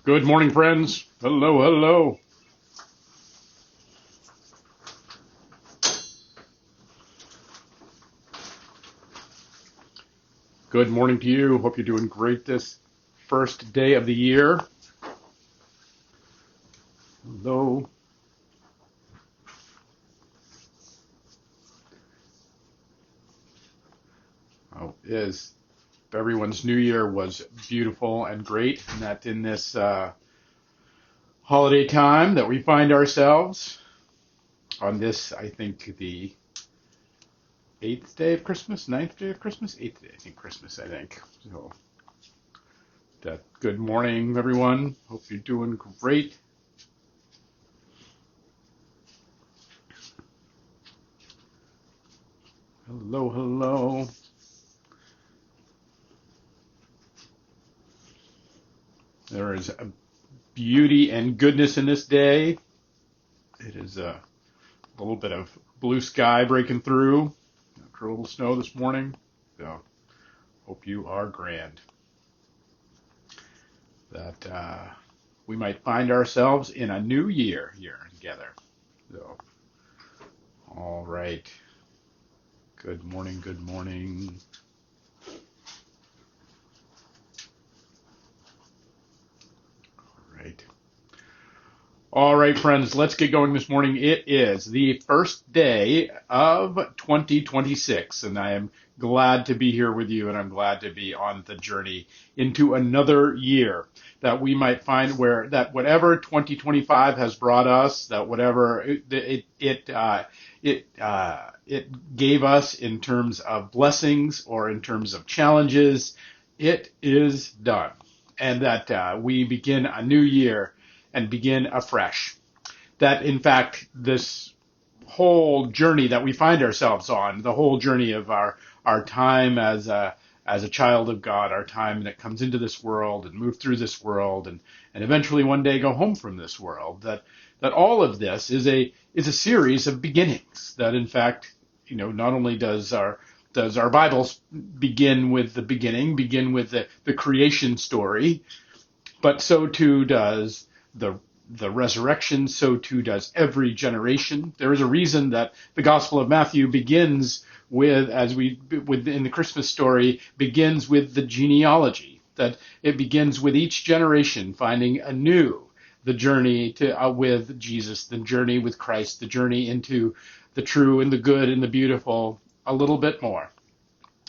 Good morning, friends. Hello, hello. Good morning to you. Hope you're doing great this first day of the year. Hello. Oh, everyone's new year was beautiful and great, and that in this holiday time that we find ourselves on this, I think, the 8th day of Christmas, 9th day of Christmas, 8th day, I think, Christmas, I think. So, good morning, everyone. Hope you're doing great. Hello, hello. There is a beauty and goodness in this day. It is a little bit of blue sky breaking through after a little snow this morning. So, hope you are grand. That we might find ourselves in a new year here together. So, all right. Good morning, good morning. Right. All right, friends, let's get going this morning. It is the first day of 2026, and I am glad to be here with you, and I'm glad to be on the journey into another year, that we might find that whatever 2025 has brought us, that whatever it gave us in terms of blessings or in terms of challenges, it is done, and that we begin a new year and begin afresh. That, in fact, this whole journey that we find ourselves on, the whole journey of our time as a child of God, our time that comes into this world and move through this world and eventually one day go home from this world, that all of this is a series of beginnings. That, in fact, not only does our Bibles begin with the beginning, begin with the creation story, but so too does the resurrection, so too does every generation. There is a reason that the Gospel of Matthew begins with, in the Christmas story, begins with the genealogy, that it begins with each generation finding anew the journey with Jesus, the journey with Christ, the journey into the true and the good and the beautiful a little bit more.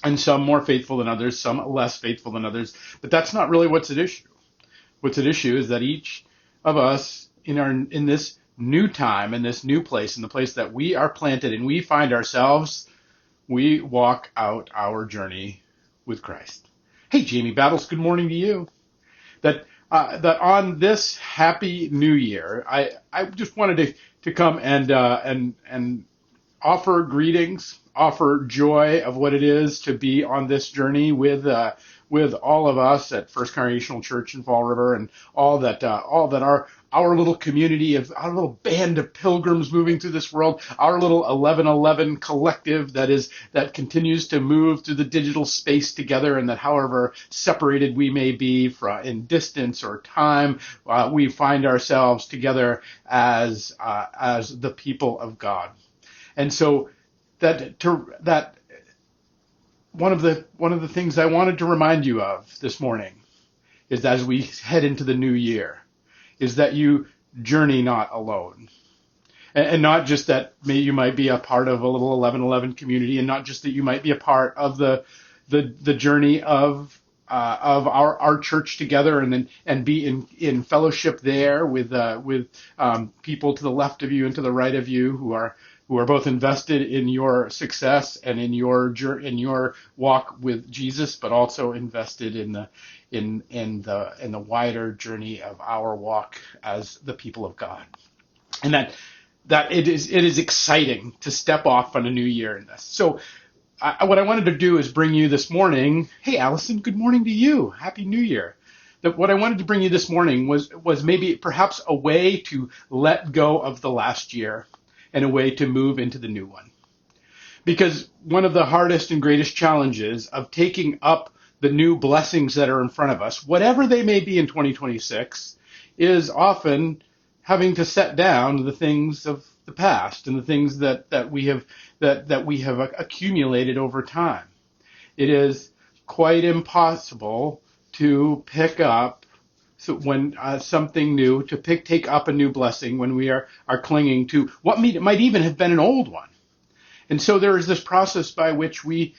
And some more faithful than others, some less faithful than others. But that's not really what's at issue. What's at issue is that each of us in this new time, in this new place, in the place that we are planted and we find ourselves, we walk out our journey with Christ. Hey, Jamie Battles, good morning to you. That on this happy new year, I just wanted to come and offer greetings, offer joy of what it is to be on this journey with all of us at First Congregational Church in Fall River, and all that our little community of our little band of pilgrims moving through this world, our little 1111 collective that continues to move through the digital space together, and that however separated we may be in distance or time, we find ourselves together as the people of God. And so that one of the things I wanted to remind you of this morning is that as we head into the new year, is that you journey not alone. And not just that you might be a part of a little 1111 community, and not just that you might be a part of the journey of our church together, and be in fellowship there with people to the left of you and to the right of you who are both invested in your success and in your walk with Jesus, but also invested in the wider journey of our walk as the people of God. And that it is exciting to step off on a new year in this. So what I wanted to do is bring you this morning. Hey, Allison, good morning to you. Happy New Year. What I wanted to bring you this morning was maybe perhaps a way to let go of the last year and a way to move into the new one. Because one of the hardest and greatest challenges of taking up the new blessings that are in front of us, whatever they may be in 2026, is often having to set down the things of the past and the things that we have accumulated over time. It is quite impossible to pick up when something new, to take up a new blessing when we are clinging to what might even have been an old one. And so there is this process by which we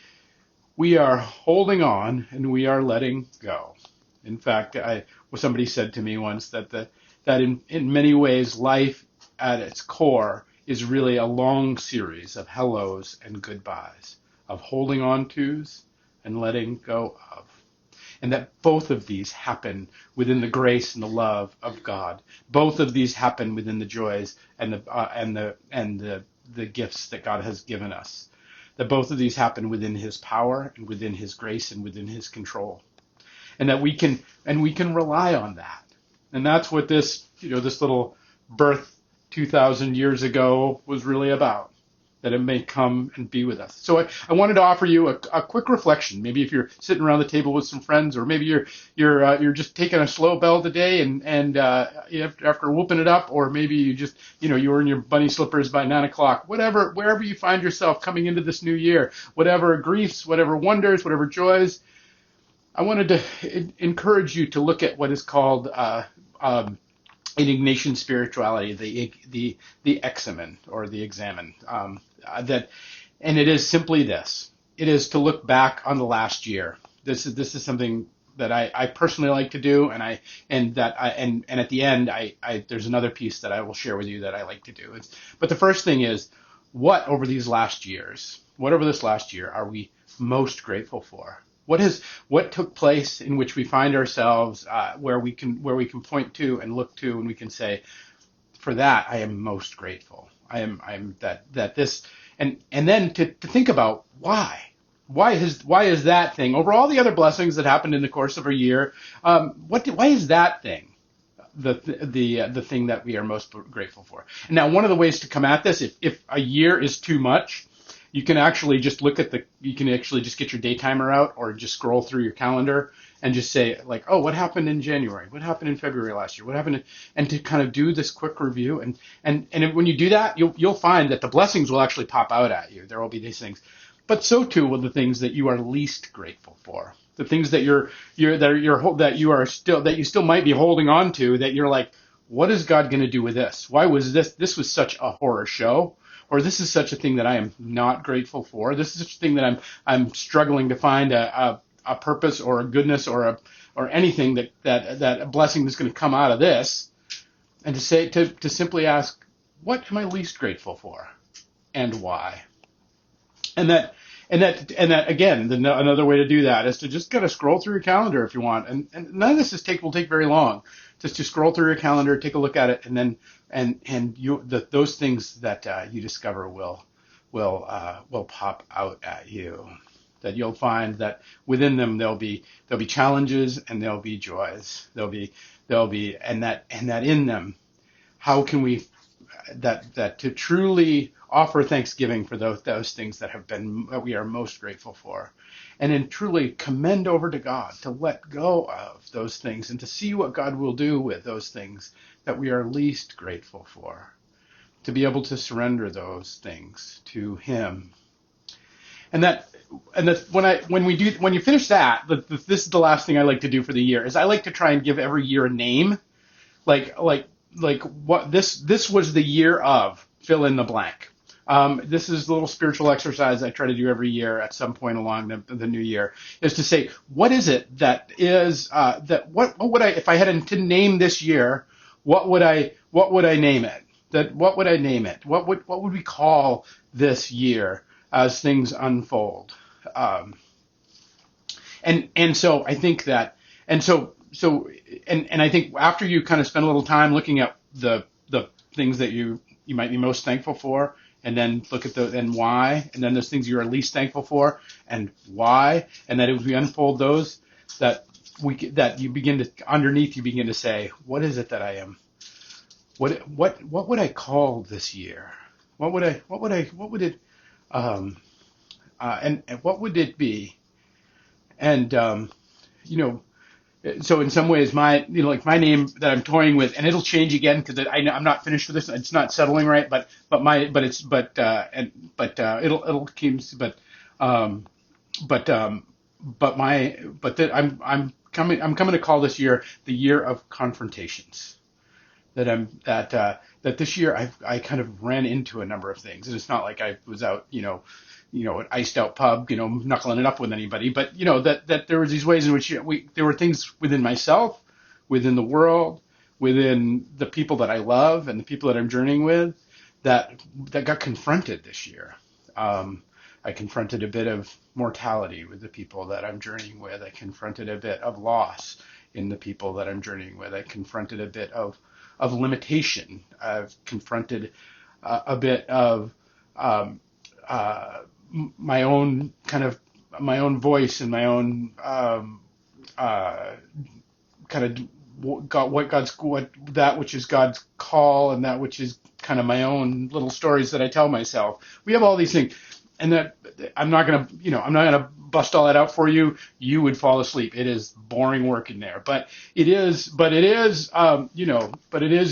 are holding on and we are letting go. In fact, somebody said to me once that in many ways life at its core is really a long series of hellos and goodbyes, of holding on tos and letting go of. And that both of these happen within the grace and the love of God. Both of these happen within the joys and the gifts that God has given us. That both of these happen within His power and within His grace and within His control. And that we can rely on that. And that's what this little birth 2,000 years ago was really about. That it may come and be with us. So I wanted to offer you a quick reflection. Maybe if you're sitting around the table with some friends, or maybe you're just taking a slow bell today and after whooping it up, or maybe you were in your bunny slippers by 9:00. Wherever you find yourself coming into this new year, whatever griefs, whatever wonders, whatever joys, I wanted to encourage you to look at what is called in Ignatian spirituality, the examen or the examen. And it is simply this: it is to look back on the last year. This is something that I personally like to do, and at the end, there's another piece that I will share with you that I like to do. But the first thing is, what over this last year are we most grateful for? What took place in which we find ourselves where we can point to and look to, and we can say, for that I am most grateful. I'm that this, and then to think about why is that thing, over all the other blessings that happened in the course of a year, why is that thing the thing that we are most grateful for? And now, one of the ways to come at this, if a year is too much, you can actually just get your day timer out, or just scroll through your calendar and just say, like, oh, what happened in January? What happened in February last year? What happened? And to kind of do this quick review. And when you do that, you'll find that the blessings will actually pop out at you. There will be these things. But so too will the things that you are least grateful for. The things that you still might be holding on to, that you're like, what is God going to do with this? Why was this was such a horror show? Or this is such a thing that I am not grateful for. This is such a thing that I'm struggling to find a purpose or a goodness or anything that a blessing that's going to come out of this. And to simply ask, what am I least grateful for, and why? And that again, another way to do that is to just kind of scroll through your calendar if you want. And none of this will take very long. Just to scroll through your calendar, take a look at it, and then those things that you discover will pop out at you. That you'll find that within them there'll be challenges and there'll be joys. There'll be and that in them, how can we to truly offer thanksgiving for those things that we are most grateful for, and then truly commend over to God, to let go of those things and to see what God will do with those things that we are least grateful for, to be able to surrender those things to Him. And when you finish that, this is the last thing I like to do for the year, is I like to try and give every year a name, like what this was the year of, fill in the blank. This is a little spiritual exercise I try to do every year at some point along the new year, is to say, what is it that is what would I, if I had to name this year, what would I name it? What would I name it? What would we call this year as things unfold? And so I think that, and I think after you kind of spend a little time looking at the things that you might be most thankful for, and then look at and why, and then there's things you are least thankful for and why, and that as we unfold those, that you begin to say, what is it that I am? What would I call this year? What would it and what would it be? And So in some ways, like my name that I'm toying with, and it'll change again because I'm not finished with this. It's not settling right, it'll keep, um, but but my but that I'm coming to call this year the year of confrontations. That this year I kind of ran into a number of things, and it's not like I was out, an iced out pub, knuckling it up with anybody, but that there was these ways in which there were things within myself, within the world, within the people that I love and the people that I'm journeying with, that got confronted this year. I confronted a bit of mortality with the people that I'm journeying with. I confronted a bit of loss in the people that I'm journeying with. I confronted a bit of limitation. I've confronted a bit of my own voice and my own kind of that which is God's call and that which is kind of my own little stories that I tell myself. We have all these things, and that I'm not gonna bust all that out for you. You would fall asleep. It is boring work in there, but it is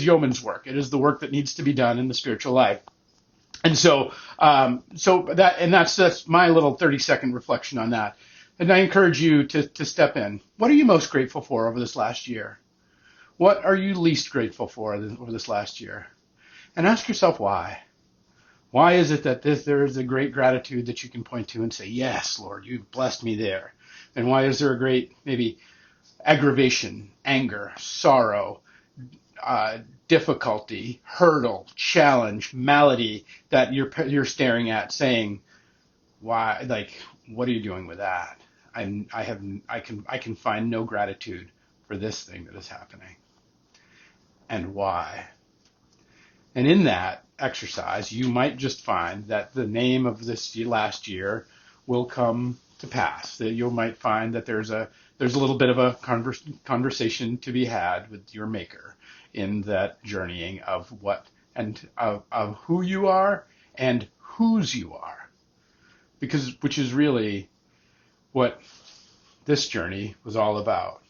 yeoman's work. It is the work that needs to be done in the spiritual life. And that's my little 30-second reflection on that. And I encourage you to step in. What are you most grateful for over this last year? What are you least grateful for over this last year? And ask yourself why. Why is it that there is a great gratitude that you can point to and say, yes, Lord, you've blessed me there? And why is there a great, maybe, aggravation, anger, sorrow, difficulty, hurdle, challenge, malady that you're staring at, saying, why? Like, what are you doing with that? I can find no gratitude for this thing that is happening, and why? And in that exercise, you might just find that the name of this last year will come to pass. That you might find that there's a little bit of a conversation to be had with your Maker in that journeying of what and of who you are and whose you are, which is really what this journey was all about.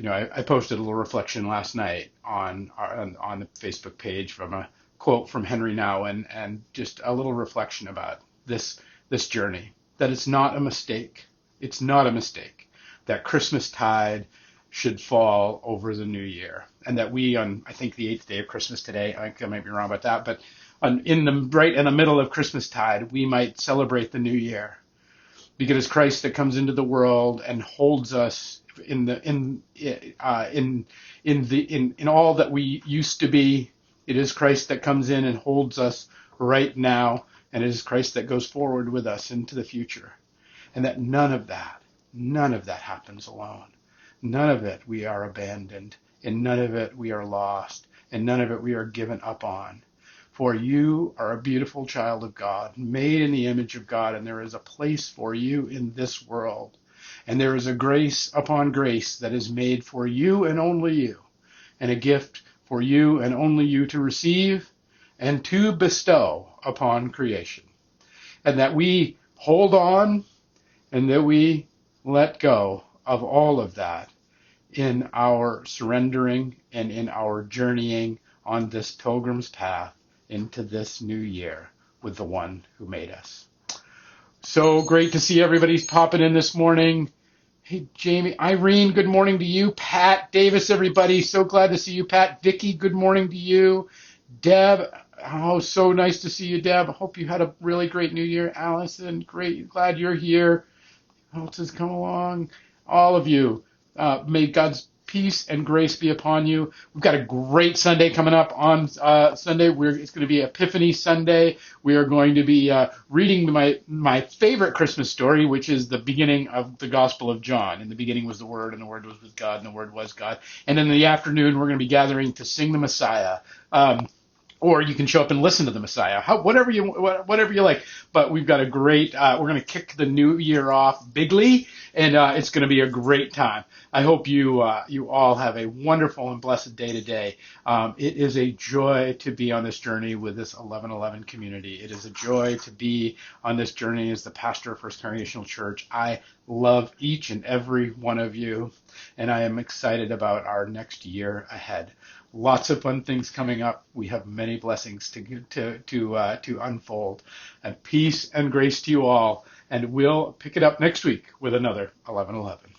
I posted a little reflection last night on the Facebook page from a quote from Henry Nouwen, and just a little reflection about this journey. That it's not a mistake. It's not a mistake that Christmas tide should fall over the new year, and that we on, I think, the 8th day of Christmas today, I think I might be wrong about that, but right in the middle of Christmas tide, we might celebrate the new year, because it's Christ that comes into the world and holds us in all that we used to be. It is Christ that comes in and holds us right now, and it is Christ that goes forward with us into the future. And that none of that happens alone. None of it we are abandoned, and none of it we are lost, and none of it we are given up on. For you are a beautiful child of God, made in the image of God, and there is a place for you in this world. And there is a grace upon grace that is made for you and only you, and a gift for you and only you to receive and to bestow upon creation. And that we hold on and that we let go of all of that in our surrendering and in our journeying on this pilgrim's path into this new year with the one who made us. So great to see everybody's popping in this morning. Hey, Jamie, Irene, good morning to you. Pat, Davis, everybody, so glad to see you. Pat, Vicky, good morning to you. Deb, oh, so nice to see you, Deb. I hope you had a really great new year. Allison, great, glad you're here. Who else has come along? All of you, may God's peace and grace be upon you. We've got a great Sunday coming up on Sunday. It's going to be Epiphany Sunday. We are going to be reading my favorite Christmas story, which is the beginning of the Gospel of John. In the beginning was the Word, and the Word was with God, and the Word was God. And in the afternoon, we're going to be gathering to sing the Messiah. Or you can show up and listen to the Messiah, whatever you like. But we've got a great, we're going to kick the new year off bigly, and it's going to be a great time. I hope you all have a wonderful and blessed day today. It is a joy to be on this journey with this 1111 community. It is a joy to be on this journey as the pastor of First Congregational Church. I love each and every one of you, and I am excited about our next year ahead. Lots of fun things coming up. We have many blessings to unfold. And peace and grace to you all. And we'll pick it up next week with another 1111.